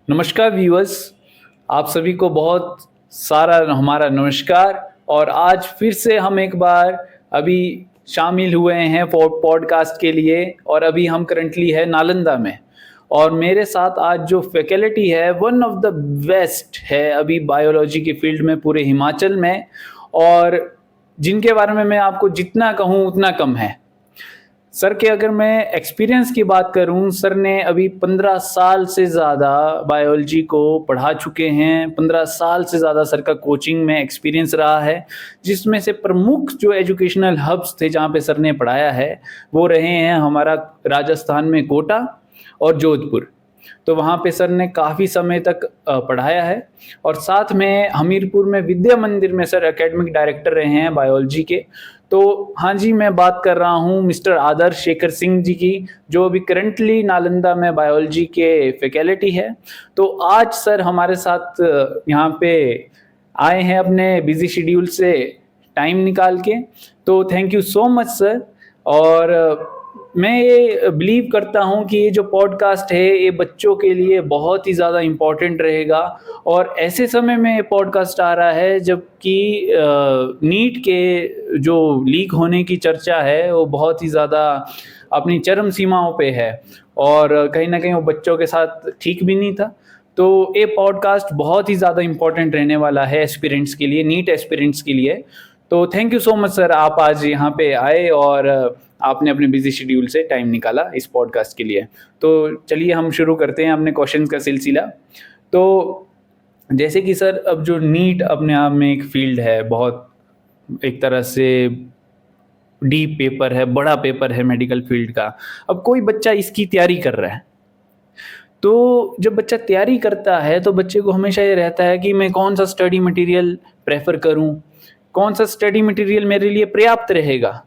नमस्कार व्यूअर्स, आप सभी को बहुत सारा हमारा नमस्कार। और आज फिर से हम एक बार अभी शामिल हुए हैं पॉडकास्ट के लिए। और अभी हम करंटली है नालंदा में। और मेरे साथ आज जो फैकल्टी है वन ऑफ द बेस्ट है अभी बायोलॉजी की फील्ड में पूरे हिमाचल में। और जिनके बारे में मैं आपको जितना कहूँ उतना कम है। सर के अगर मैं एक्सपीरियंस की बात करूं, सर ने अभी 15 साल से ज़्यादा बायोलॉजी को पढ़ा चुके हैं। 15 साल से ज़्यादा सर का कोचिंग में एक्सपीरियंस रहा है, जिसमें से प्रमुख जो एजुकेशनल हब्स थे जहां पे सर ने पढ़ाया है वो रहे हैं हमारा राजस्थान में कोटा और जोधपुर। तो वहाँ पे सर ने काफ़ी समय तक पढ़ाया है। और साथ में हमीरपुर में विद्या मंदिर में सर एकेडमिक डायरेक्टर रहे हैं बायोलॉजी के। तो हाँ जी, मैं बात कर रहा हूँ मिस्टर आदर्श शेखर सिंह जी की, जो अभी करंटली नालंदा में बायोलॉजी के फैकल्टी है। तो आज सर हमारे साथ यहाँ पे आए हैं अपने बिजी शेड्यूल से टाइम निकाल के। तो thank you so much sir. और मैं ये बिलीव करता हूँ कि ये जो पॉडकास्ट है ये बच्चों के लिए बहुत ही ज़्यादा इम्पोर्टेंट रहेगा। और ऐसे समय में ये पॉडकास्ट आ रहा है जबकि नीट के जो लीक होने की चर्चा है वो बहुत ही ज़्यादा अपनी चरम सीमाओं पे है। और कहीं ना कहीं वो बच्चों के साथ ठीक भी नहीं था। तो ये पॉडकास्ट बहुत ही ज़्यादा इम्पोर्टेंट रहने वाला है एस्पिरेंट्स के लिए, नीट एस्पिरेंट्स के लिए। तो thank you so much sir, आप आज यहाँ पे आए और आपने अपने बिजी शेड्यूल से टाइम निकाला इस पॉडकास्ट के लिए। तो चलिए हम शुरू करते हैं अपने क्वेश्चंस का सिलसिला। तो जैसे कि सर अब जो नीट अपने आप में एक फील्ड है, बहुत एक तरह से डीप पेपर है, बड़ा पेपर है मेडिकल फील्ड का। अब कोई बच्चा इसकी तैयारी कर रहा है, तो जब बच्चा तैयारी करता है तो बच्चे को हमेशा ये रहता है कि मैं कौन सा स्टडी मटेरियल प्रेफर करूं, कौन सा स्टडी मटेरियल मेरे लिए पर्याप्त रहेगा।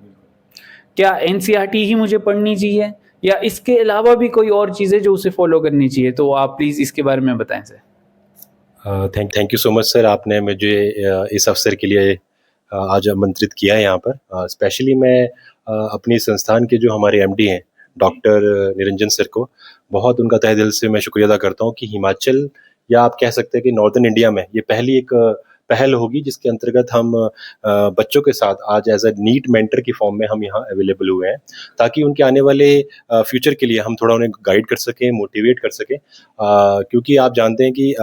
क्या एनसीईआरटी ही मुझे पढ़नी चाहिए या इसके अलावा भी कोई और चीज़ें जो उसे फॉलो करनी चाहिए? तो आप प्लीज़ इसके बारे में बताएं sir. Thank you so much sir, आपने मुझे इस अवसर के लिए आज आमंत्रित किया है यहाँ पर। स्पेशली मैं अपनी संस्थान के जो हमारे एमडी हैं डॉक्टर निरंजन सर को बहुत उनका तहे दिल से मैं शुक्रिया अदा करता हूँ कि हिमाचल या आप कह सकते हैं कि नॉर्दर्न इंडिया में ये पहली एक पहल होगी जिसके अंतर्गत हम बच्चों के साथ आज एज अ नीट मेंटर की फॉर्म में हम यहाँ अवेलेबल हुए हैं, ताकि उनके आने वाले फ्यूचर के लिए हम थोड़ा उन्हें गाइड कर सकें, मोटिवेट कर सकें। क्योंकि आप जानते हैं कि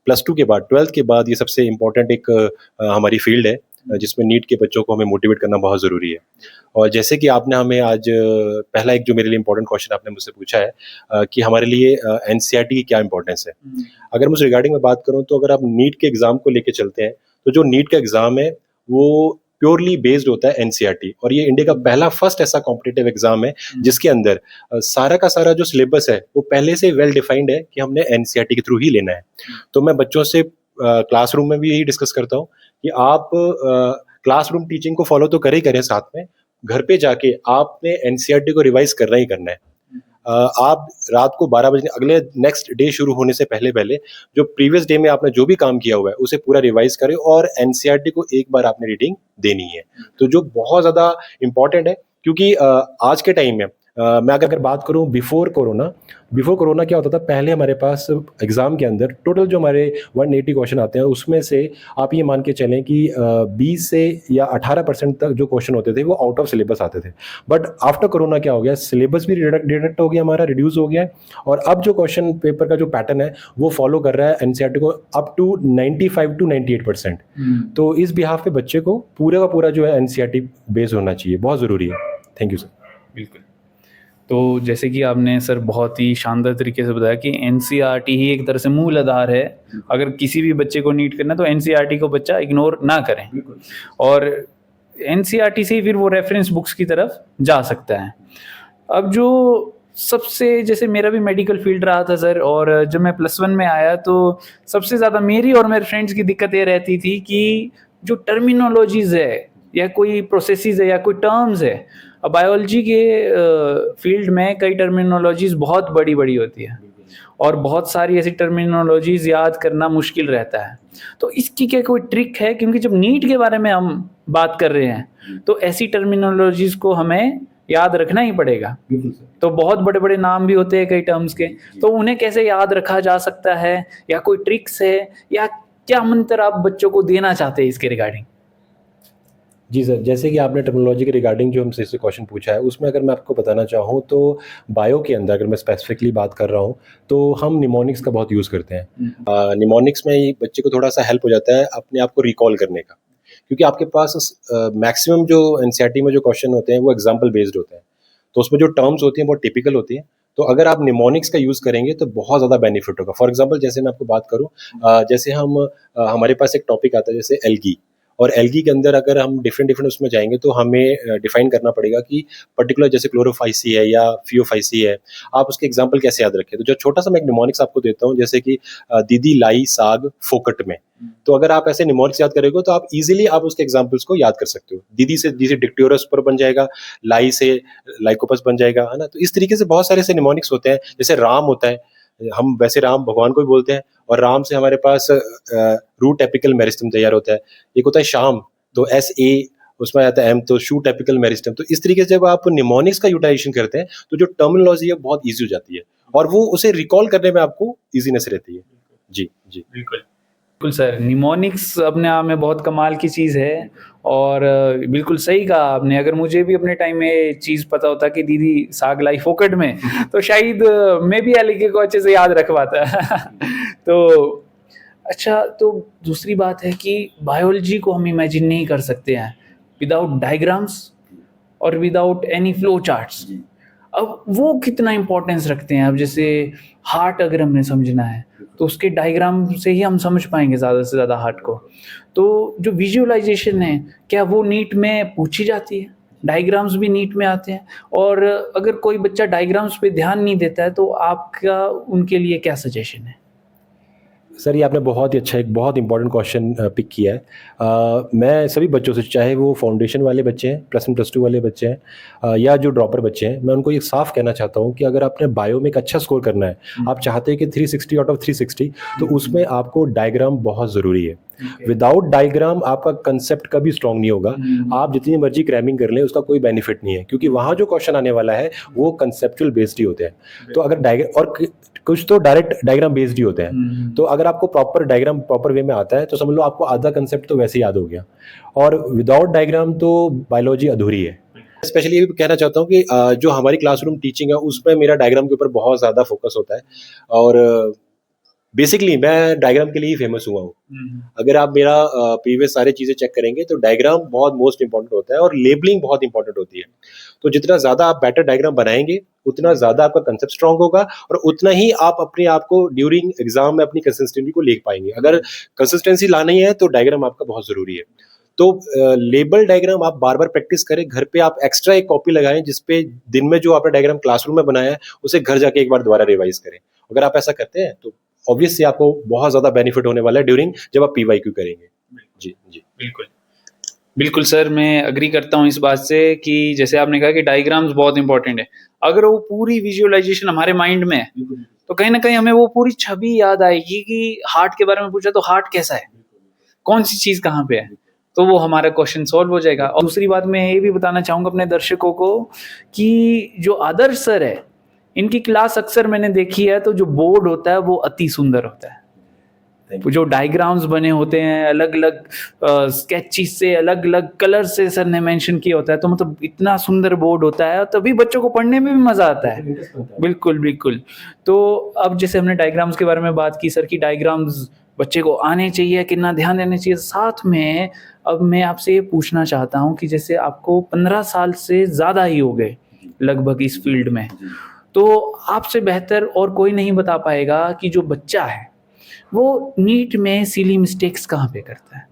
+2 के बाद, 12th के बाद ये सबसे इम्पोर्टेंट एक हमारी फील्ड है जिसमें नीट के बच्चों को हमें मोटिवेट करना बहुत ज़रूरी है। और जैसे कि आपने हमें आज पहला एक जो मेरे लिए इम्पोर्टेंट क्वेश्चन आपने मुझसे पूछा है कि हमारे लिए एनसीईआरटी की क्या इंपॉर्टेंस है। अगर मैं उस रिगार्डिंग में बात करूं तो अगर आप नीट के एग्ज़ाम को लेके चलते हैं तो जो नीट का एग्ज़ाम है वो प्योरली बेस्ड होता है एनसीईआरटी, और ये इंडिया का पहला फर्स्ट ऐसा कॉम्पिटिटिव एग्जाम है जिसके अंदर सारा का सारा जो सिलेबस है वो पहले से वेल डिफाइंड है कि हमने एनसीईआरटी के थ्रू ही लेना है। तो मैं बच्चों से क्लासरूम में भी यही डिस्कस करता हूँ कि आप क्लासरूम टीचिंग को फॉलो तो करें साथ में घर पे जाके आपने एनसीईआरटी को रिवाइज करना ही करना है। आप रात को 12 बजे अगले नेक्स्ट डे शुरू होने से पहले पहले जो प्रीवियस डे में आपने जो भी काम किया हुआ है उसे पूरा रिवाइज करें और एनसीईआरटी को एक बार आपने रीडिंग देनी है। तो जो बहुत ज़्यादा इम्पॉर्टेंट है, क्योंकि आज के टाइम में मैं अगर बात करूं बिफोर कोरोना क्या होता था, पहले हमारे पास एग्ज़ाम के अंदर टोटल जो हमारे 180 क्वेश्चन आते हैं उसमें से आप ये मान के चलें कि 20 से या 18% तक जो क्वेश्चन होते थे वो आउट ऑफ सिलेबस आते थे। बट आफ्टर कोरोना क्या हो गया, सिलेबस भी डिडक्ट हो गया, हमारा रिड्यूस हो गया है। और अब जो क्वेश्चन पेपर का जो पैटर्न है वो फॉलो कर रहा है एनसीईआरटी को अप टू 95 to 98%। तो इस बिहाफ पे बच्चे को पूरा का पूरा जो है एनसीईआरटी बेस होना चाहिए, बहुत ज़रूरी है। Thank you sir. बिल्कुल। तो जैसे कि आपने सर बहुत ही शानदार तरीके से बताया कि एनसीईआरटी ही एक तरह से मूल आधार है। अगर किसी भी बच्चे को नीट करना तो एनसीईआरटी को बच्चा इग्नोर ना करें, और एनसीईआरटी से ही फिर वो रेफरेंस बुक्स की तरफ जा सकता है। अब जो सबसे, जैसे मेरा भी मेडिकल फील्ड रहा था सर, और जब मैं +1 में आया तो सबसे ज़्यादा मेरी और मेरे फ्रेंड्स की दिक्कत ये रहती थी कि जो टर्मिनोलॉजीज है या कोई प्रोसेसेस है या कोई टर्म्स है, बायोलॉजी के फील्ड में कई टर्मिनोलॉजीज बहुत बड़ी बड़ी होती है और बहुत सारी ऐसी टर्मिनोलॉजीज याद करना मुश्किल रहता है। तो इसकी क्या कोई ट्रिक है? क्योंकि जब नीट के बारे में हम बात कर रहे हैं तो ऐसी टर्मिनोलॉजीज को हमें याद रखना ही पड़ेगा। बिल्कुल सर। तो बहुत बड़े बड़े नाम भी होते हैं कई टर्म्स के, तो उन्हें कैसे याद रखा जा सकता है, या कोई ट्रिक्स है, या क्या मंत्र आप बच्चों को देना चाहते हैं इसके रिगार्डिंग? जी सर, जैसे कि आपने टर्मिनोलॉजी के रिगार्डिंग जो हमसे से क्वेश्चन पूछा है, उसमें अगर मैं आपको बताना चाहूँ तो बायो के अंदर अगर मैं स्पेसिफिकली बात कर रहा हूँ, तो हम निमोनिक्स का बहुत यूज़ करते हैं। निमोनिक्स में ये बच्चे को थोड़ा-सा हेल्प हो जाता है अपने आप को रिकॉल करने का, क्योंकि आपके पास मैक्सिमम जो एनसीईआरटी में जो क्वेश्चन होते हैं, वो एग्ज़ाम्पल बेस्ड होते हैं। तो उसमें जो टर्म्स होती हैं, बहुत टिपिकल होती हैं। तो अगर आप निमोनिक्स का यूज़ करेंगे, तो बहुत ज़्यादा बेनिफिट होगा। फॉर एग्ज़ाम्पल जैसे मैं आपको बात करूँ, जैसे हमारे पास एक टॉपिक आता है जैसे एल्गी, और एल्गी के अंदर अगर हम डिफरेंट उसमें जाएंगे तो हमें डिफाइन करना पड़ेगा कि पर्टिकुलर जैसे क्लोरोफाइसी है या फियोफाइसी है, आप उसके एग्जांपल कैसे याद रखें। तो जो छोटा सा मैं एक निमोनिक्स आपको देता हूँ, जैसे कि दीदी लाई साग फोकट में, तो अगर आप ऐसे निमोनिक्स याद करेंगे तो आप इजीली आप उसके एग्जांपल्स को याद कर सकते हो। दीदी से डिक्टोरस पर बन जाएगा, लाई से लाइकोपस बन जाएगा, है ना। तो इस तरीके से बहुत सारे ऐसे निमोनिक्स होते हैं। जैसे राम होता है, हम वैसे राम भगवान को भी बोलते हैं, और राम से हमारे पास रूट एपिकल मेरिस्टम तैयार होता है। एक होता है शाम, तो SA उसमें आता है M, तो शूट एपिकल मेरिस्टम। तो इस तरीके से जब आप निमोनिक्स का यूटिलाइजेशन करते हैं तो जो टर्मिनोलॉजी है बहुत ईजी हो जाती है, और वो उसे रिकॉल करने में आपको ईजीनेस रहती है। जी जी बिल्कुल बिल्कुल सर, निमोनिक्स अपने आप में बहुत कमाल की चीज़ है, और बिल्कुल सही कहा आपने। अगर मुझे भी अपने टाइम में चीज़ पता होता कि दीदी साग लाई फोकट में, तो शायद मैं भी एलिके को अच्छे से याद रख पाता। तो अच्छा, तो दूसरी बात है कि बायोलॉजी को हम इमेजिन नहीं कर सकते हैं विदाउट डायग्राम्स और विदाउट एनी फ्लो चार्ट्स। अब वो कितना इम्पोर्टेंस रखते हैं? अब जैसे हार्ट अगर हमने समझना है तो उसके डायग्राम से ही हम समझ पाएंगे ज़्यादा से ज़्यादा हार्ट को। तो जो विजुअलाइजेशन है, क्या वो नीट में पूछी जाती है? डायग्राम्स भी नीट में आते हैं? और अगर कोई बच्चा डायग्राम्स पे ध्यान नहीं देता है तो आपका उनके लिए क्या सजेशन है? सर, ये आपने बहुत ही अच्छा एक बहुत इंपॉर्टेंट क्वेश्चन पिक किया है। मैं सभी बच्चों से, चाहे वो फाउंडेशन वाले बच्चे हैं, +1 +2 वाले बच्चे हैं, या जो ड्रॉपर बच्चे हैं, मैं उनको ये साफ कहना चाहता हूँ कि अगर आपने बायो में एक अच्छा स्कोर करना है, आप चाहते हैं कि 360 आउट ऑफ 360, तो उसमें आपको डायग्राम बहुत ज़रूरी है। विदाउट डायग्राम आपका कंसेप्ट कभी स्ट्रांग नहीं होगा। आप जितनी मर्जी क्रैमिंग कर लें, उसका कोई बेनिफिट नहीं है, क्योंकि वहाँ जो क्वेश्चन आने वाला है वो कंसेप्चुअल बेस्ड ही होते हैं। तो अगर डायग्राम, और कुछ तो डायरेक्ट डायग्राम बेस्ड ही होते हैं, तो अगर आपको प्रॉपर डायग्राम प्रॉपर वे में आता है तो समझ लो आपको आधा कंसेप्ट तो वैसे ही याद हो गया। और विदाउट डायग्राम तो बायोलॉजी अधूरी है। स्पेशली ये भी कहना चाहता हूँ कि जो हमारी क्लासरूम टीचिंग है उसमें मेरा डायग्राम के ऊपर बहुत ज़्यादा फोकस होता है, और बेसिकली मैं डायग्राम के लिए ही फेमस हुआ हूँ। अगर आप मेरा प्रीवियस सारे चीज़ें चेक करेंगे तो डायग्राम बहुत मोस्ट इंपॉर्टेंट होता है, और लेबलिंग बहुत इंपॉर्टेंट होती है। तो जितना ज़्यादा आप बेटर डायग्राम बनाएंगे, उतना ज़्यादा आपका कंसेप्ट स्ट्रांग होगा, और उतना ही आप अपने आप को ड्यूरिंग एग्जाम में अपनी कंसिस्टेंसी को ले पाएंगे। अगर कंसिस्टेंसी लानी है तो डायग्राम आपका बहुत ज़रूरी है। तो लेबल डायग्राम आप बार बार प्रैक्टिस करें, घर पे आप एक्स्ट्रा एक कॉपी लगाएं, जिसपे दिन में जो आपने डायग्राम क्लासरूम में बनाया है उसे घर जाके एक बार दोबारा रिवाइज करें। अगर आप ऐसा करते हैं तो ऑब्वियसली आपको बहुत ज़्यादा बेनिफिट होने वाला है ड्यूरिंग जब आप PYQ करेंगे। जी जी बिल्कुल बिल्कुल सर, मैं अग्री करता हूँ इस बात से कि जैसे आपने कहा कि डायग्राम्स बहुत इंपॉर्टेंट है। अगर वो पूरी विजुअलाइजेशन हमारे माइंड में है तो कहीं ना कहीं हमें वो पूरी छवि याद आएगी कि हार्ट के बारे में पूछा तो हार्ट कैसा है, कौन सी चीज़ कहाँ पे है, तो वो हमारा क्वेश्चन सॉल्व हो जाएगा। और दूसरी बात मैं ये भी बताना चाहूँगा अपने दर्शकों को कि जो आदर्श सर है, इनकी क्लास अक्सर मैंने देखी है, तो जो बोर्ड होता है वो अति सुंदर होता है। जो डायग्राम्स बने होते हैं अलग अलग स्केचेस से, अलग अलग कलर से सर ने मेंशन किया होता है, तो मतलब इतना सुंदर बोर्ड होता है, तभी बच्चों को पढ़ने में भी मज़ा आता है। बिल्कुल बिल्कुल। तो अब जैसे हमने डायग्राम्स के बारे में बात की सर, की डायग्राम्स बच्चे को आने चाहिए, कितना ध्यान देना चाहिए, साथ में अब मैं आपसे ये पूछना चाहता हूँ कि जैसे आपको 15 साल से ज़्यादा ही हो गए लगभग इस फील्ड में, तो आपसे बेहतर और कोई नहीं बता पाएगा कि जो बच्चा है वो नीट में सिली मिस्टेक्स कहाँ पे करता है।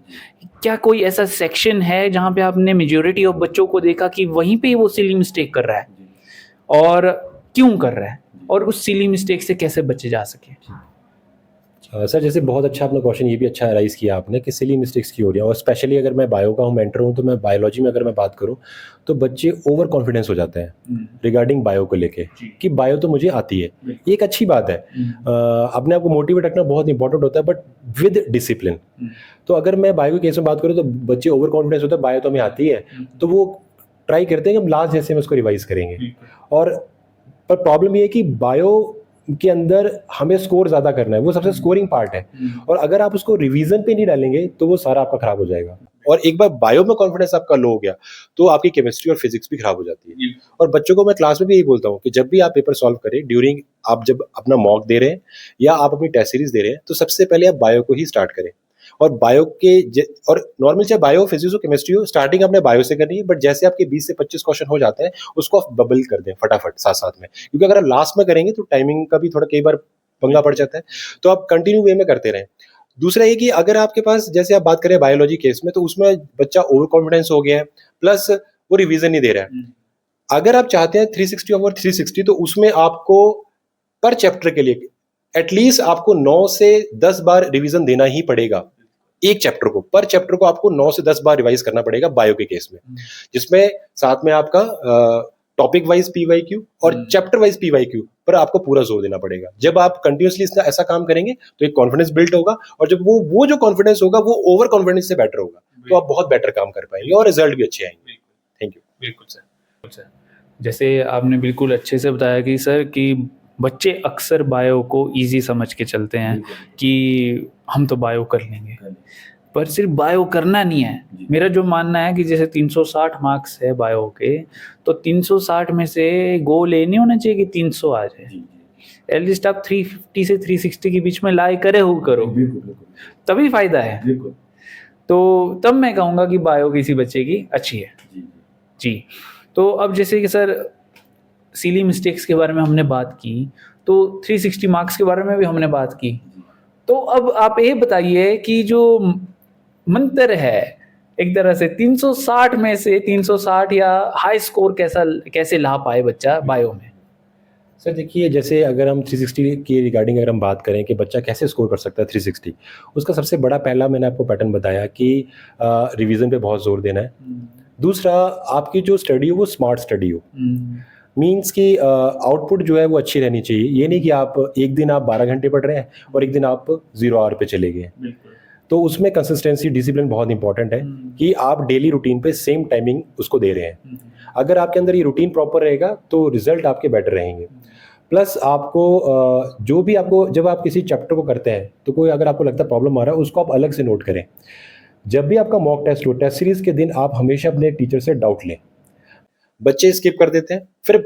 क्या कोई ऐसा सेक्शन है जहाँ पे आपने मेजॉरिटी ऑफ बच्चों को देखा कि वहीं पे वो सिली मिस्टेक कर रहा है, और क्यों कर रहा है, और उस सिली मिस्टेक से कैसे बचे जा सके? सर, जैसे बहुत अच्छा अपना क्वेश्चन ये भी अच्छा राइज किया आपने कि सिली मिस्टेक्स क्यों हो रही है। और स्पेशली अगर मैं बायो का हूँ, मेंटर हूँ, तो मैं बायोलॉजी में अगर मैं बात करूँ तो बच्चे ओवर कॉन्फिडेंस हो जाते हैं रिगार्डिंग बायो को लेके कि बायो तो मुझे आती है। ये एक अच्छी बात है, अपने आप को मोटिवेट रखना बहुत इंपॉर्टेंट होता है, बट विद डिसिप्लिन। तो अगर मैं बायो के केस में बात करूँ तो बच्चे ओवर कॉन्फिडेंस होते हैं, बायो तो हमें आती है, तो वो ट्राई करते हैं कि हम लास्ट जैसे में उसको रिवाइज करेंगे। और पर प्रॉब्लम ये है कि बायो के अंदर हमें स्कोर ज़्यादा करना है, वो सबसे स्कोरिंग पार्ट है, और अगर आप उसको रिवीजन पे नहीं डालेंगे तो वो सारा आपका खराब हो जाएगा। और एक बार बायो में कॉन्फिडेंस आपका लो हो गया तो आपकी केमिस्ट्री और फिजिक्स भी खराब हो जाती है। और बच्चों को मैं क्लास में भी यही बोलता हूँ कि जब भी आप पेपर सॉल्व करें, ड्यूरिंग आप जब अपना मॉक दे रहे हैं या आप अपनी टेस्ट सीरीज दे रहे हैं, तो सबसे पहले आप बायो को ही स्टार्ट करें। और बायो के और नॉर्मल चाहे बायो, फिजिक्स हो, केमिस्ट्री हो, स्टार्टिंग आपने बायो से करनी है, बट जैसे आपके 20 से 25 क्वेश्चन हो जाते हैं उसको आप बबल कर दें फटाफट साथ साथ में, क्योंकि अगर आप लास्ट में करेंगे तो टाइमिंग का भी थोड़ा कई बार पंगा पड़ जाता है। तो आप कंटिन्यू वे में करते रहें। दूसरा ये कि अगर आपके पास, जैसे आप बात करें बायोलॉजी केस में, तो उसमें बच्चा ओवर कॉन्फिडेंस हो गया है, प्लस वो रिवीजन नहीं दे रहा है। अगर आप चाहते हैं 360 ओवर 360, तो उसमें आपको पर चैप्टर के लिए एटलीस्ट आपको 9 से 10 बार रिवीजन देना ही पड़ेगा। एक चैप्टर को, पर चैप्टर को आपको 9 से 10 बार रिवाइज करना पड़ेगा बायो के केस में, जिसमें साथ में आपका टॉपिक वाइज पीवाईक्यू और चैप्टर वाइज पीवाईक्यू पर आपको पूरा जोर देना पड़ेगा। जब आप कंटिन्यूअसली ऐसा काम करेंगे तो एक कॉन्फिडेंस बिल्ड होगा, और जब वो जो कॉन्फिडेंस होगा वो ओवर कॉन्फिडेंस से बेटर होगा, तो आप बहुत बेटर काम कर पाएंगे और रिजल्ट भी अच्छे आएंगे। Thank you. बिल्कुल सर। जैसे आपने बिल्कुल अच्छे से बताया कि सर कि बच्चे अक्सर बायो को इजी समझ के चलते हैं कि हम तो बायो कर लेंगे, पर सिर्फ बायो करना नहीं है। मेरा जो मानना है कि जैसे 360 मार्क्स है बायो के, तो 360 में से गोल ये नहीं होना चाहिए कि 300 आ जाए। एटलीस्ट आप 350 से 360 के बीच में लाई करो, तभी फायदा है। तो तब मैं कहूँगा कि बायो किसी बच्चे की अच्छी है जी। तो अब जैसे कि सर सिली मिस्टेक्स के बारे में हमने बात की, तो 360 मार्क्स के बारे में भी हमने बात की। तो अब आप ये बताइए कि जो मंत्र है एक तरह से 360 में से 360 या हाई स्कोर कैसे ला पाए बच्चा बायो में? सर देखिए, जैसे अगर हम 360 की रिगार्डिंग अगर हम बात करें कि बच्चा कैसे स्कोर कर सकता है 360, उसका सबसे बड़ा पहला मैंने आपको पैटर्न बताया कि रिवीजन पे बहुत जोर देना है। दूसरा, आपकी जो स्टडी हो वो स्मार्ट स्टडी हो, मीन्स कि आउटपुट जो है वो अच्छी रहनी चाहिए। ये नहीं कि आप एक दिन आप 12 घंटे पढ़ रहे हैं और एक दिन आप 0 आवर पे चले गए। तो उसमें कंसिस्टेंसी, डिसिप्लिन बहुत इंपॉर्टेंट है कि आप डेली रूटीन पे सेम टाइमिंग उसको दे रहे हैं। अगर आपके अंदर ये रूटीन प्रॉपर रहेगा तो रिजल्ट आपके बेटर रहेंगे। प्लस आपको जो भी आपको, जब आप किसी चैप्टर को करते हैं तो कोई अगर आपको लगता है प्रॉब्लम आ रहा है, उसको आप अलग से नोट करें। जब भी आपका मॉक टेस्ट हो, टेस्ट सीरीज के दिन आप हमेशा अपने टीचर से डाउट लें। बच्चे स्किप कर देते हैं, फिर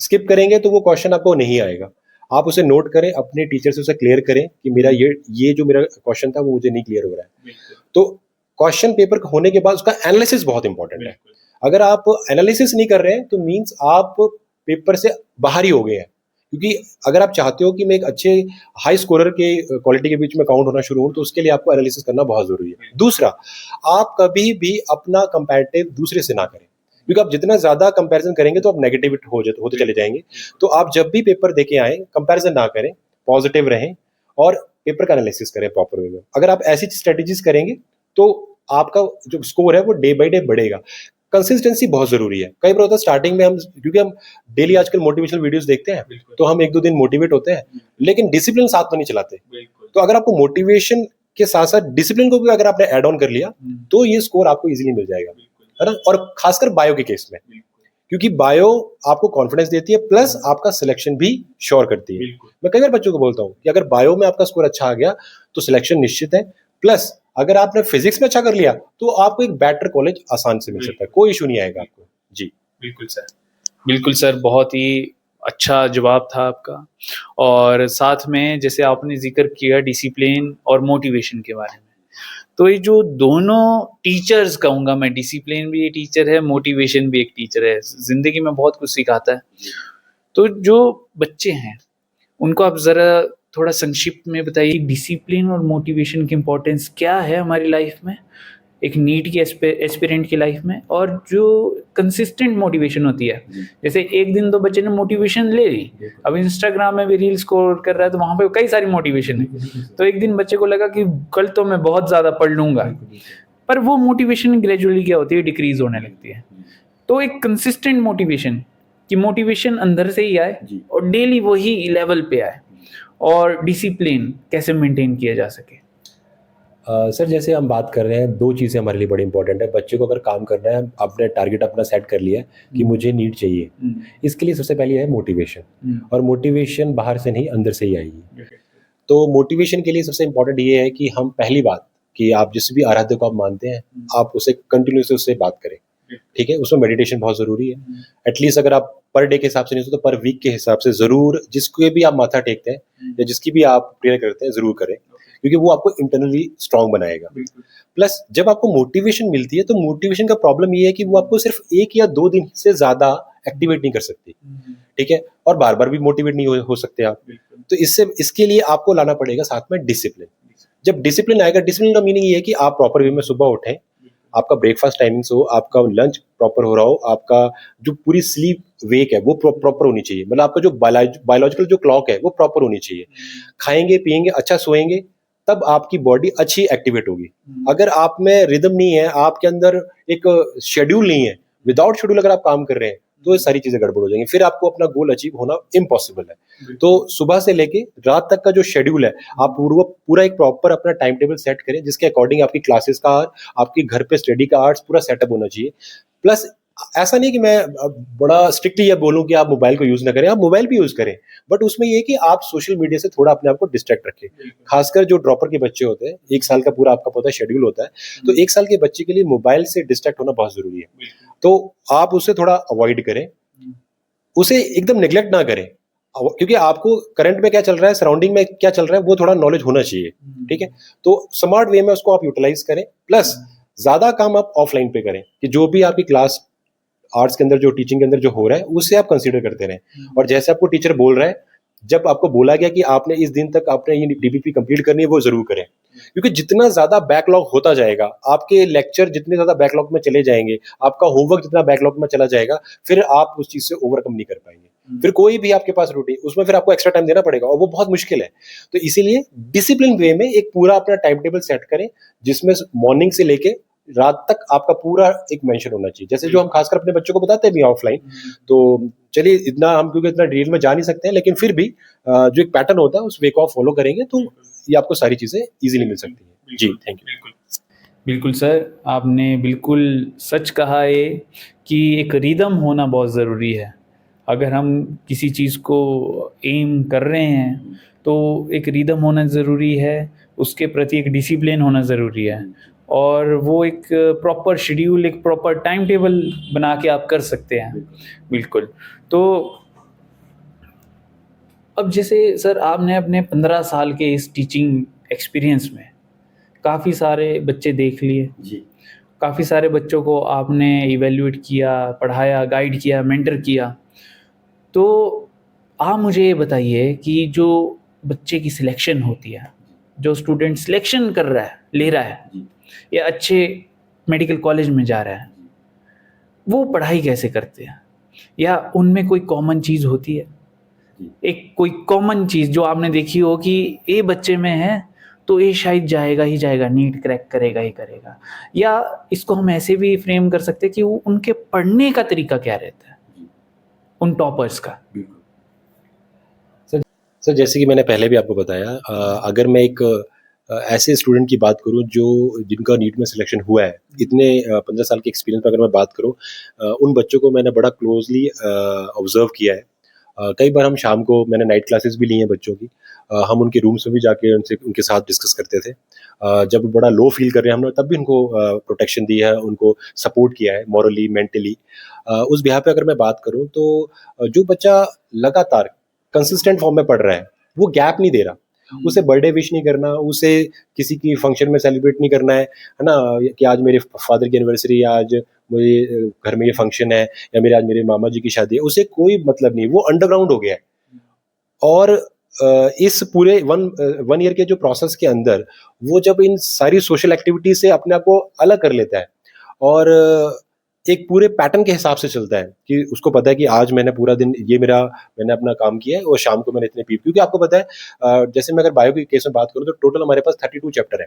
स्किप करेंगे तो वो क्वेश्चन आपको नहीं आएगा। आप उसे नोट करें, अपने टीचर से उसे क्लियर करें कि मेरा ये जो मेरा क्वेश्चन था वो मुझे नहीं क्लियर हो रहा है। तो क्वेश्चन पेपर होने के बाद उसका एनालिसिस बहुत इंपॉर्टेंट है। अगर आप एनालिसिस नहीं कर रहे हैं तो मीन्स आप पेपर से बाहर ही हो गए हैं, क्योंकि अगर आप चाहते हो कि मैं एक अच्छे हाई स्कोरर के क्वालिटी के बीच में काउंट होना शुरू हूँ, तो उसके लिए आपको एनालिसिस करना बहुत जरूरी है। दूसरा, आप कभी भी अपना कंपैरेटिव दूसरे से ना करें, क्योंकि आप जितना ज्यादा कंपैरिजन करेंगे तो आप नेगेटिव होते चले जाएंगे। तो आप जब भी पेपर देके आए, कंपैरिजन ना करें, पॉजिटिव रहें और पेपर का एनालिसिस करें प्रॉपर वे में। अगर आप ऐसी स्ट्रेटेजीज करेंगे तो आपका जो स्कोर है वो डे बाय डे बढ़ेगा। कंसिस्टेंसी बहुत जरूरी है। कई बार होता है स्टार्टिंग में क्योंकि हम डेली आजकल मोटिवेशनल वीडियोस देखते हैं, तो हम 1-2 दिन मोटिवेट होते हैं, लेकिन डिसिप्लिन साथ में नहीं चलाते। तो अगर आपको मोटिवेशन के साथ साथ डिसिप्लिन को भी अगर आपने ऐड ऑन कर लिया तो ये स्कोर आपको इजीली मिल जाएगा, है ना। और खासकर बायो के केस में, क्योंकि बायो आपको कॉन्फिडेंस देती है, प्लस आपका सिलेक्शन भी श्योर करती है। मैं कई बार बच्चों को बोलता हूँ कि अगर बायो में आपका स्कोर अच्छा आ गया तो सिलेक्शन निश्चित है, प्लस अगर आपने फिजिक्स में अच्छा कर लिया तो आपको एक बेटर कॉलेज आसान से मिल सकता है, कोई इशू नहीं आएगा आपको। जी बिल्कुल सर, बहुत ही अच्छा जवाब था आपका। और साथ में जैसे आपने जिक्र किया डिसिप्लिन और मोटिवेशन के बारे में, तो ये जो दोनों टीचर्स कहूँगा मैं, डिसिप्लिन भी एक टीचर है, मोटिवेशन भी एक टीचर है, जिंदगी में बहुत कुछ सिखाता है। तो जो बच्चे हैं उनको आप ज़रा थोड़ा संक्षिप्त में बताइए डिसिप्लिन और मोटिवेशन की इम्पोर्टेंस क्या है हमारी लाइफ में, एक नीट के एस्पिरेंट की लाइफ में, और जो कंसिस्टेंट मोटिवेशन होती है। जैसे एक दिन तो बच्चे ने मोटिवेशन ले ली, अब इंस्टाग्राम में भी रील स्क्रॉल कर रहा है तो वहाँ पे कई सारी मोटिवेशन है, तो एक दिन बच्चे को लगा कि कल तो मैं बहुत ज़्यादा पढ़ लूँगा, पर वो मोटिवेशन ग्रेजुअली क्या होती है, डिक्रीज होने लगती है। तो एक कंसिस्टेंट मोटिवेशन, कि मोटिवेशन अंदर से ही आए और डेली वही लेवल पे आए, और डिसिप्लिन कैसे मेंटेन किया जा सके। सर जैसे हम बात कर रहे हैं, दो चीज़ें हमारे लिए बड़ी इंपॉर्टेंट है। बच्चे को अगर काम करना है, आपने टारगेट अपना सेट कर लिया है कि मुझे नीट चाहिए, इसके लिए सबसे पहले है मोटिवेशन, और मोटिवेशन बाहर से नहीं अंदर से ही आएगी। तो मोटिवेशन के लिए सबसे इंपॉर्टेंट ये है कि हम पहली बात कि आप जिस भी आराध्य को आप मानते हैं, आप उसे कंटिन्यूसली उससे बात करें, ठीक है। उसमें मेडिटेशन बहुत ज़रूरी है। एटलीस्ट अगर आप पर डे के हिसाब से नहीं तो पर वीक के हिसाब से ज़रूर, जिसको भी आप माथा टेकते हैं या जिसकी भी आप प्रेयर करते हैं, ज़रूर करें, क्योंकि वो आपको इंटरनली स्ट्रांग बनाएगा। प्लस जब आपको मोटिवेशन मिलती है, तो मोटिवेशन का प्रॉब्लम ये है कि वो आपको सिर्फ 1 या 2 दिन से ज़्यादा एक्टिवेट नहीं कर सकती, ठीक है, और बार बार भी मोटिवेट नहीं हो सकते आप। तो इसके लिए आपको लाना पड़ेगा साथ में डिसिप्लिन। जब डिसिप्लिन आएगा, डिसिप्लिन का मीनिंग ये है कि आप प्रॉपर वे में सुबह उठें, आपका ब्रेकफास्ट टाइमिंग्स हो, आपका लंच प्रॉपर हो रहा हो, आपका जो पूरी स्लीप वेक है वो प्रॉपर होनी चाहिए। मतलब आपका जो बायोलॉजिकल जो क्लॉक है वो प्रॉपर होनी चाहिए। खाएंगे पिएंगे, अच्छा सोएंगे, तब आपकी बॉडी अच्छी एक्टिवेट होगी। अगर आप में रिदम नहीं है, आपके अंदर एक शेड्यूल नहीं है, विदाउट शेड्यूल अगर आप काम कर रहे हैं, तो ये सारी चीजें गड़बड़ हो जाएंगी, फिर आपको अपना गोल अचीव होना इम्पॉसिबल है। तो सुबह से लेके रात तक का जो शेड्यूल है, आप पूरा एक प्रॉपर अपना टाइम टेबल सेट करें, जिसके अकॉर्डिंग आपकी क्लासेस का, आपके घर पे स्टडी का आवर्स पूरा सेटअप होना चाहिए। प्लस ऐसा नहीं कि मैं बड़ा स्ट्रिक्टली ये बोलूं कि आप मोबाइल को यूज ना करें, आप मोबाइल भी यूज करें, बट उसमें ये कि आप सोशल मीडिया से थोड़ा अपने आप को डिस्ट्रैक्ट रखें। खासकर जो ड्रॉपर के बच्चे होते हैं, 1 साल का पूरा आपका पता शेड्यूल होता है, तो 1 साल के बच्चे के लिए मोबाइल से डिस्ट्रैक्ट होना बहुत जरूरी है। तो आप उसे थोड़ा अवॉइड करें, उसे एकदम निगलेक्ट ना करें, क्योंकि आपको करंट में क्या चल रहा है, सराउंडिंग में क्या चल रहा है, वो थोड़ा नॉलेज होना चाहिए, ठीक है। तो स्मार्ट वे में उसको आप यूटिलाइज करें। प्लस ज्यादा काम आप ऑफलाइन पे करें, कि जो भी आपकी क्लास आर्ट्स के अंदर, जो टीचिंग के अंदर जो हो रहा है, उससे आप कंसीडर करते रहें। और जैसे आपको टीचर बोल रहा है, जब आपको बोला गया कि आपने इस दिन तक आपने ये डीबीपी कंप्लीट करनी है, वो जरूर करें, क्योंकि जितना ज्यादा बैकलॉग होता जाएगा, आपके लेक्चर जितने ज्यादा बैकलॉग में चले जाएंगे, आपका होमवर्क जितना बैकलॉग में चला जाएगा, फिर आप उस चीज से ओवरकम नहीं कर पाएंगे। फिर कोई भी आपके पास रूटीन, उसमें फिर आपको एक्स्ट्रा टाइम देना पड़ेगा, और वो बहुत मुश्किल है। तो इसीलिए डिसिप्लिन वे में एक पूरा अपना टाइम टेबल सेट करें, जिसमें मॉर्निंग से लेके रात तक आपका पूरा एक मेंशन होना चाहिए। जैसे जो हम खासकर अपने बच्चों को बताते हैं भी ऑफलाइन, तो चलिए इतना हम, क्योंकि इतना डिटेल में जा नहीं सकते हैं, लेकिन फिर भी जो एक पैटर्न होता है उस वे को आप फॉलो करेंगे, तो ये आपको सारी चीजें इजीली मिल सकती हैं। जी, थैंक यू। बिल्कुल सर, आपने बिल्कुल सच कहा है कि एक रिदम होना बहुत ज़रूरी है। अगर हम किसी चीज़ को एम कर रहे हैं, तो एक रिदम होना ज़रूरी है, उसके प्रति एक डिसिप्लिन होना ज़रूरी है, और वो एक प्रॉपर शेड्यूल, एक प्रॉपर टाइम टेबल बना के आप कर सकते हैं। बिल्कुल। तो अब जैसे सर, आपने अपने 15 साल के इस टीचिंग एक्सपीरियंस में काफ़ी सारे बच्चे देख लिए जी, काफ़ी सारे बच्चों को आपने इवैल्यूएट किया, पढ़ाया, गाइड किया, मेंटर किया। तो आप मुझे ये बताइए कि जो बच्चे की सिलेक्शन होती है, जो स्टूडेंट सिलेक्शन कर रहा है, ले रहा है, या अच्छे मेडिकल कॉलेज में जा रहा है, वो पढ़ाई कैसे करते हैं, या उनमें कोई कॉमन चीज़ होती है? एक कोई कॉमन चीज़ जो आपने देखी हो कि ये बच्चे में है, तो ये शायद जाएगा ही जाएगा, नीट क्रैक करेगा ही करेगा। या इसको हम ऐसे भी फ्रेम कर सकते हैं कि वो उनके पढ़ने का तरीका क्या रहता है, उन टॉपर्स का। सर जैसे कि मैंने पहले भी आपको बताया, अगर मैं एक ऐसे स्टूडेंट की बात करूं जो जिनका नीट में सिलेक्शन हुआ है, इतने 15 साल के एक्सपीरियंस पर अगर मैं बात करूं, उन बच्चों को मैंने बड़ा क्लोजली ऑब्जर्व किया है। कई बार हम शाम को, मैंने नाइट क्लासेस भी ली हैं बच्चों की, हम उनके रूम्स में भी जाके उनके साथ डिस्कस करते थे। जब बड़ा लो फील कर रहे हैं हमने, तब भी उनको प्रोटेक्शन दी है, उनको सपोर्ट किया है मॉरली, मेंटली। उस बिहाफ पे अगर मैं बात करूं, तो जो बच्चा लगातार कंसिस्टेंट फॉर्म में पढ़ रहा है, वो गैप नहीं दे रहा, उसे बर्थडे विश नहीं करना, उसे किसी की फंक्शन में सेलिब्रेट नहीं करना है ना, कि आज मेरे फादर की एनिवर्सरी, आज मुझे घर में ये फंक्शन है, या मेरे आज मेरे मामा जी की शादी है, उसे कोई मतलब नहीं, वो अंडरग्राउंड हो गया है। और इस पूरे वन ईयर के जो प्रोसेस के अंदर, वो जब इन सारी सोशल एक्टिविटी से अपने आप को अलग कर लेता है, और एक पूरे पैटर्न के हिसाब से चलता है, कि उसको पता है कि आज मैंने पूरा दिन मैंने अपना काम किया है, और शाम को मैंने इतने पी, क्योंकि आपको पता है, जैसे मैं अगर बायो के केस में बात करूं, तो टोटल हमारे पास 32 चैप्टर है।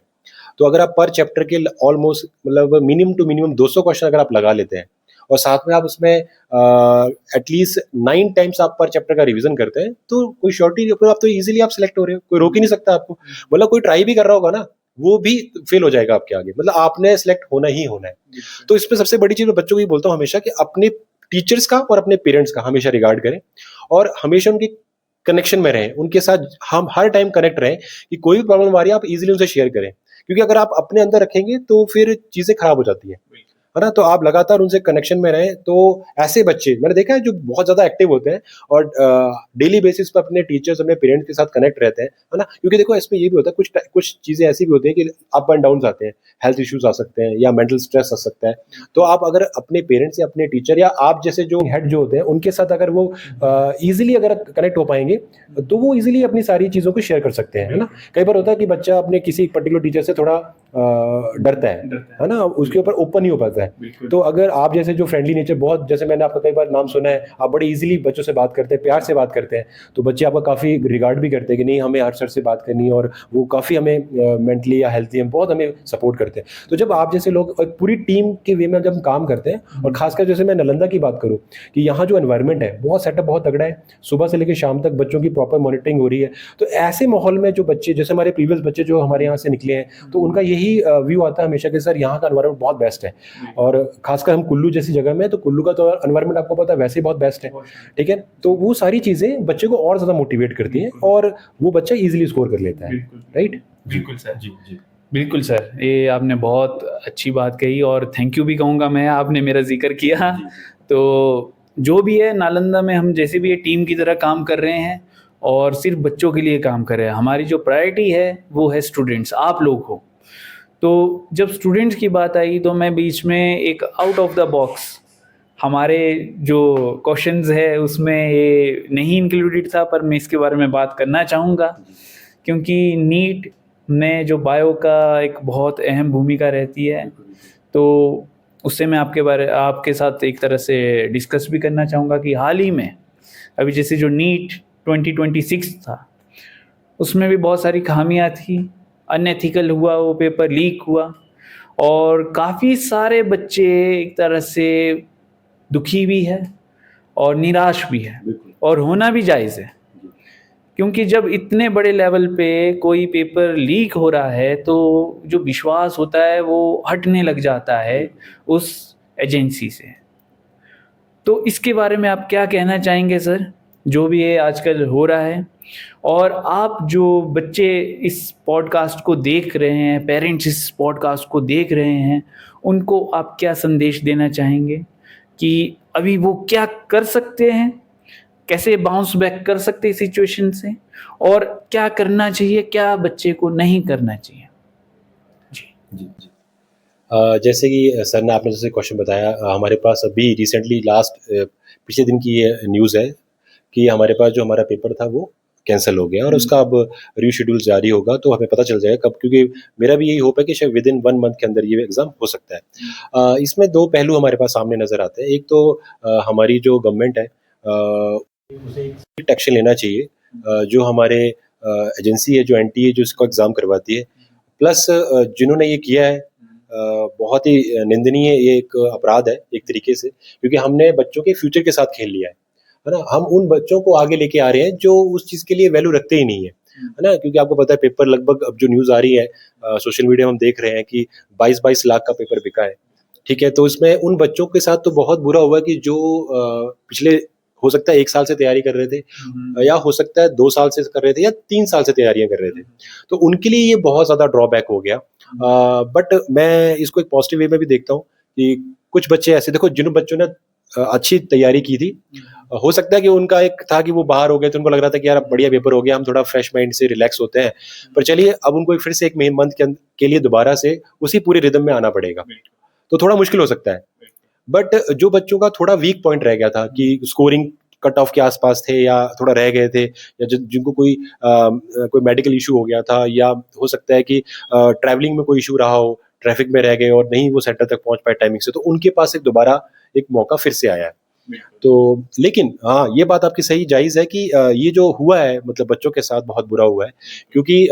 तो अगर आप पर चैप्टर के ऑलमोस्ट, मतलब मिनिमम टू मिनिमम 200 क्वेश्चन अगर आप लगा लेते हैं, और साथ में आप उसमें एटलीस्ट 9 टाइम्स आप पर चैप्टर का रिवीजन करते हैं, तो कोई श्योरिटी, आप तो इजीली आप सिलेक्ट हो रहे हो, कोई रोक ही नहीं सकता आपको। मतलब कोई ट्राई भी कर रहा होगा ना, वो भी फेल हो जाएगा आपके आगे, मतलब आपने सिलेक्ट होना ही होना है। तो इसमें सबसे बड़ी चीज मैं बच्चों को ये बोलता हूँ हमेशा कि अपने टीचर्स का और अपने पेरेंट्स का हमेशा रिगार्ड करें और हमेशा उनकी कनेक्शन में रहें, उनके साथ हम हर टाइम कनेक्ट रहें कि कोई भी प्रॉब्लम आ रही है आप इजीली उनसे शेयर करें, क्योंकि अगर आप अपने अंदर रखेंगे तो फिर चीजें खराब हो जाती है ना। तो आप लगातार उनसे कनेक्शन में रहें। तो ऐसे बच्चे मैंने देखा है जो बहुत ज्यादा एक्टिव होते हैं और डेली बेसिस पर अपने टीचर्स अपने पेरेंट्स के साथ कनेक्ट रहते हैं, है ना। क्योंकि देखो इसमें ये भी होता है, कुछ चीजें ऐसी भी होती हैं कि अप एंड डाउन आते हैं, हेल्थ इश्यूज आ सकते हैं या मेंटल स्ट्रेस आ सकता है। तो आप अगर अपने पेरेंट्स या अपने टीचर या आप जैसे जो हेड जो होते हैं उनके साथ अगर वो इजीली अगर कनेक्ट हो पाएंगे तो वो इजीली अपनी सारी चीज़ों को शेयर कर सकते हैं, है ना। कई बार होता है कि बच्चा अपने किसी पर्टिकुलर टीचर से थोड़ा डरता है ना, उसके ऊपर ओपन नहीं हो पाता है। तो अगर आप जैसे जो फ्रेंडली नेचर, बहुत जैसे मैंने आपका कई बार नाम सुना है, आप बड़े इजीली बच्चों से बात करते हैं, प्यार से बात करते हैं, तो बच्चे आपका काफ़ी रिगार्ड भी करते हैं कि नहीं हमें हर सर से बात करनी है, और वो काफ़ी हमें मेंटली या हेल्थली हम बहुत हमें सपोर्ट करते हैं। तो जब आप जैसे लोग एक पूरी टीम के वे में जब हम काम करते हैं, और खासकर जैसे मैं नालंदा की बात करूँ कि यहाँ जो एनवायरनमेंट है बहुत सेटअप बहुत तगड़ा है, सुबह से लेकर शाम तक बच्चों की प्रॉपर मॉनिटरिंग हो रही है। तो ऐसे माहौल में जो बच्चे, जैसे हमारे प्रीवियस बच्चे जो हमारे यहाँ से निकले हैं, तो उनका यही व्यू आता है हमेशा कि सर यहाँ का एनवायरनमेंट बहुत बेस्ट है। और खासकर हम कुल्लू जैसी जगह में, तो कुल्लू का तो एनवायरनमेंट आपको पता है वैसे ही बहुत बेस्ट है, ठीक है। तो वो सारी चीज़ें बच्चे को और ज़्यादा मोटिवेट करती हैं और वो बच्चा ईजिली स्कोर कर लेता है, राइट। बिल्कुल सर, जी बिल्कुल सर, ये आपने बहुत अच्छी बात कही और थैंक यू भी कहूँगा मैं, आपने मेरा जिक्र किया। तो जो भी है नालंदा में हम जैसे भी ये टीम की तरह काम कर रहे हैं और सिर्फ बच्चों के लिए काम कर रहे हैं। हमारी जो प्रायोरिटी है वो है स्टूडेंट्स, आप लोग हो। तो जब स्टूडेंट्स की बात आई तो मैं बीच में एक आउट ऑफ द बॉक्स, हमारे जो क्वेश्चंस है उसमें ये नहीं इंक्लूडेड था, पर मैं इसके बारे में बात करना चाहूँगा क्योंकि नीट में जो बायो का एक बहुत अहम भूमिका रहती है, तो उससे मैं आपके साथ एक तरह से डिस्कस भी करना चाहूँगा कि हाल ही में अभी जैसे जो नीट 2026 था उसमें भी बहुत सारी खामियां थी, अनएथिकल हुआ, वो पेपर लीक हुआ और काफ़ी सारे बच्चे एक तरह से दुखी भी है और निराश भी है, और होना भी जायज़ है क्योंकि जब इतने बड़े लेवल पे कोई पेपर लीक हो रहा है तो जो विश्वास होता है वो हटने लग जाता है उस एजेंसी से। तो इसके बारे में आप क्या कहना चाहेंगे सर, जो भी ये आजकल हो रहा है? और आप जो बच्चे इस पॉडकास्ट को देख रहे हैं, पेरेंट्स इस पॉडकास्ट को देख रहे हैं, उनको आप क्या संदेश देना चाहेंगे कि अभी वो क्या कर सकते हैं, कैसे बाउंस बैक कर सकते हैं सिचुएशन से, और क्या करना चाहिए, क्या बच्चे को नहीं करना चाहिए? जी। जैसे कि सर ने आपने जैसे क्वेश्चन बताया, हमारे पास अभी रिसेंटली पिछले दिन की ये न्यूज़ है कि हमारे पास जो हमारा पेपर था वो कैंसिल हो गया और उसका अब रीशेड्यूल जारी होगा, तो हमें पता चल जाएगा कब, क्योंकि मेरा भी यही होप है कि शायद विद इन 1 मंथ के अंदर ये एग्ज़ाम हो सकता है। इसमें 2 पहलू हमारे पास सामने नज़र आते हैं। एक तो हमारी जो गवर्नमेंट है उसे एक स्ट्रिक्ट एक्शन लेना चाहिए, जो हमारे एजेंसी है जो एनटीए जो इसका एग्ज़ाम करवाती है, प्लस जिन्होंने ये किया है बहुत ही निंदनीय ये एक अपराध है एक तरीके से, क्योंकि हमने बच्चों के फ्यूचर के साथ खेल लिया है ना। हम उन बच्चों को आगे लेके आ रहे हैं जो उस चीज़ के लिए वैल्यू रखते ही नहीं है ना। क्योंकि आपको पता है पेपर लगभग, अब जो न्यूज़ आ रही है सोशल मीडिया में हम देख रहे हैं कि 22-22 लाख का पेपर बिका है, ठीक है। तो इसमें उन बच्चों के साथ तो बहुत बुरा हुआ कि जो पिछले हो सकता है 1 साल से तैयारी कर रहे थे, या हो सकता है 2 साल से कर रहे थे, या 3 साल से तैयारियां कर रहे थे, तो उनके लिए ये बहुत ज़्यादा ड्रॉबैक हो गया। बट मैं इसको एक पॉजिटिव वे में भी देखता हूँ कि कुछ बच्चे ऐसे, देखो जिन बच्चों ने अच्छी तैयारी की थी, हो सकता है कि उनका एक था कि वो बाहर हो गए तो उनको लग रहा था कि यार बढ़िया पेपर हो गया, हम थोड़ा फ्रेश माइंड से रिलैक्स होते हैं, पर चलिए अब उनको फिर से 1 मंथ के लिए दोबारा से उसी पूरे रिदम में आना पड़ेगा, तो थोड़ा मुश्किल हो सकता है। बट जो बच्चों का थोड़ा वीक पॉइंट रह गया था कि स्कोरिंग कट ऑफ के आसपास थे या थोड़ा रह गए थे, या जिनको कोई मेडिकल इशू हो गया था, या हो सकता है कि ट्रैवलिंग में कोई इशू रहा हो, ट्रैफिक में रह गए और नहीं वो सेंटर तक पहुंच पाए टाइमिंग से, तो उनके पास एक दोबारा एक मौका फिर से आया है। तो लेकिन हाँ, ये बात आपकी सही जायज़ है कि ये जो हुआ है मतलब बच्चों के साथ बहुत बुरा हुआ है, क्योंकि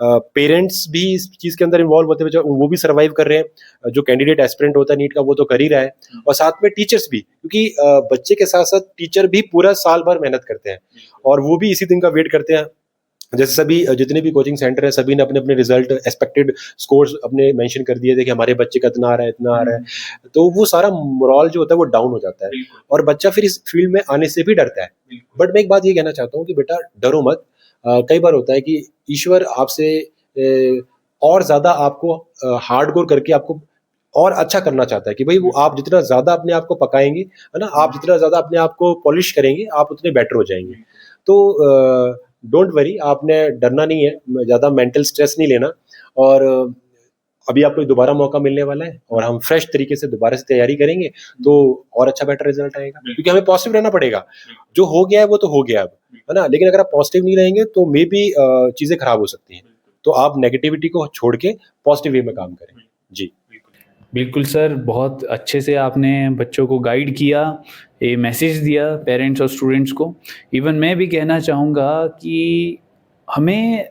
पेरेंट्स भी इस चीज़ के अंदर इन्वॉल्व होते हुए वो भी सर्वाइव कर रहे हैं, जो कैंडिडेट एस्पिरेंट होता है नीट का वो तो कर ही रहा है, और साथ में टीचर्स भी, क्योंकि बच्चे के साथ साथ टीचर भी पूरा साल भर मेहनत करते हैं और वो भी इसी दिन का वेट करते हैं जैसे सभी जितने भी कोचिंग सेंटर है सभी ने अपने अपने रिजल्ट एक्सपेक्टेड स्कोर्स अपने मेंशन कर दिए थे कि हमारे बच्चे का इतना आ रहा है इतना आ रहा है, तो वो सारा मोरल जो होता है वो डाउन हो जाता है और बच्चा फिर इस फील्ड में आने से भी डरता है। बट मैं एक बात ये कहना चाहता हूँ कि बेटा डरो मत। कई बार होता है कि ईश्वर आपसे और ज्यादा आपको हार्डकोर करके आपको और अच्छा करना चाहता है कि भाई वो आप जितना ज्यादा अपने आप को पकाएंगे, है ना, आप जितना ज्यादा अपने आप को पॉलिश करेंगे आप उतने बेटर हो जाएंगे। तो डोंट वरी, आपने डरना नहीं है, ज़्यादा मेंटल स्ट्रेस नहीं लेना। और अभी आपको दोबारा मौका मिलने वाला है और हम फ्रेश तरीके से दोबारा से तैयारी करेंगे तो और अच्छा बेटर रिजल्ट आएगा, क्योंकि हमें पॉजिटिव रहना पड़ेगा। जो हो गया है वो तो हो गया अब, है ना, लेकिन अगर आप पॉजिटिव नहीं रहेंगे तो मे बी चीज़ें खराब हो सकती हैं। तो आप नेगेटिविटी को छोड़ के पॉजिटिव वे में काम करें। जी बिल्कुल सर, बहुत अच्छे से आपने बच्चों को गाइड किया, ये मैसेज दिया पेरेंट्स और स्टूडेंट्स को। इवन मैं भी कहना चाहूँगा कि हमें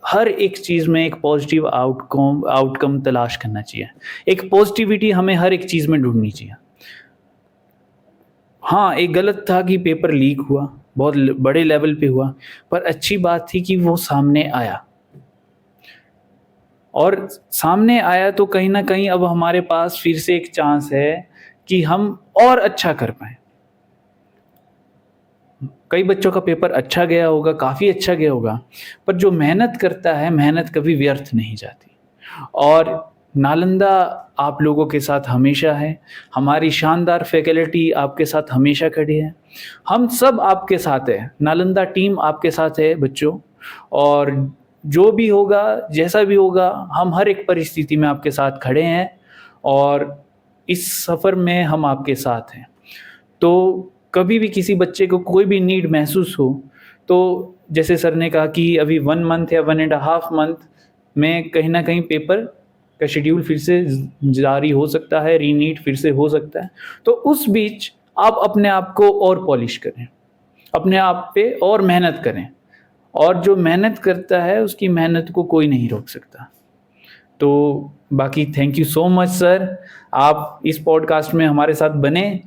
हर एक चीज़ में एक पॉजिटिव आउटकम तलाश करना चाहिए। एक पॉजिटिविटी हमें हर एक चीज़ में ढूंढनी चाहिए। हाँ, एक गलत था कि पेपर लीक हुआ, बहुत बड़े लेवल पे हुआ, पर अच्छी बात थी कि वो सामने आया। और सामने आया तो कहीं ना कहीं अब हमारे पास फिर से एक चांस है कि हम और अच्छा कर पाएँ। कई बच्चों का पेपर अच्छा गया होगा, काफ़ी अच्छा गया होगा, पर जो मेहनत करता है, मेहनत कभी व्यर्थ नहीं जाती। और नालंदा आप लोगों के साथ हमेशा है, हमारी शानदार फैकल्टी आपके साथ हमेशा खड़ी है, हम सब आपके साथ हैं, नालंदा टीम आपके साथ है बच्चों। और जो भी होगा, जैसा भी होगा, हम हर एक परिस्थिति में आपके साथ खड़े हैं और इस सफ़र में हम आपके साथ हैं। तो कभी भी किसी बच्चे को कोई भी नीड महसूस हो तो जैसे सर ने कहा कि अभी 1 मंथ या 1.5 मंथ में कहीं ना कहीं पेपर का शेड्यूल फिर से जारी हो सकता है, रीनीट फिर से हो सकता है। तो उस बीच आप अपने आप को और पॉलिश करें, अपने आप पे और मेहनत करें, और जो मेहनत करता है उसकी मेहनत को कोई नहीं रोक सकता। तो बाकी thank you so much sir, आप इस पॉडकास्ट में हमारे साथ बने,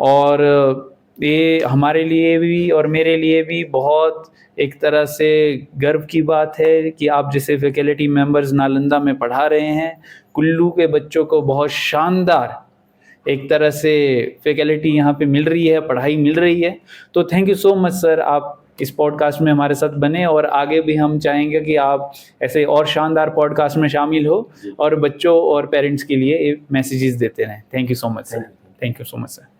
और ये हमारे लिए भी और मेरे लिए भी बहुत एक तरह से गर्व की बात है कि आप जैसे फैकल्टी मेंबर्स नालंदा में पढ़ा रहे हैं। कुल्लू के बच्चों को बहुत शानदार एक तरह से फैकल्टी यहाँ पे मिल रही है, पढ़ाई मिल रही है। तो thank you so much sir, आप इस पॉडकास्ट में हमारे साथ बने, और आगे भी हम चाहेंगे कि आप ऐसे और शानदार पॉडकास्ट में शामिल हो और बच्चों और पेरेंट्स के लिए मैसेजेस देते रहें। Thank you so much sir, thank you so much sir.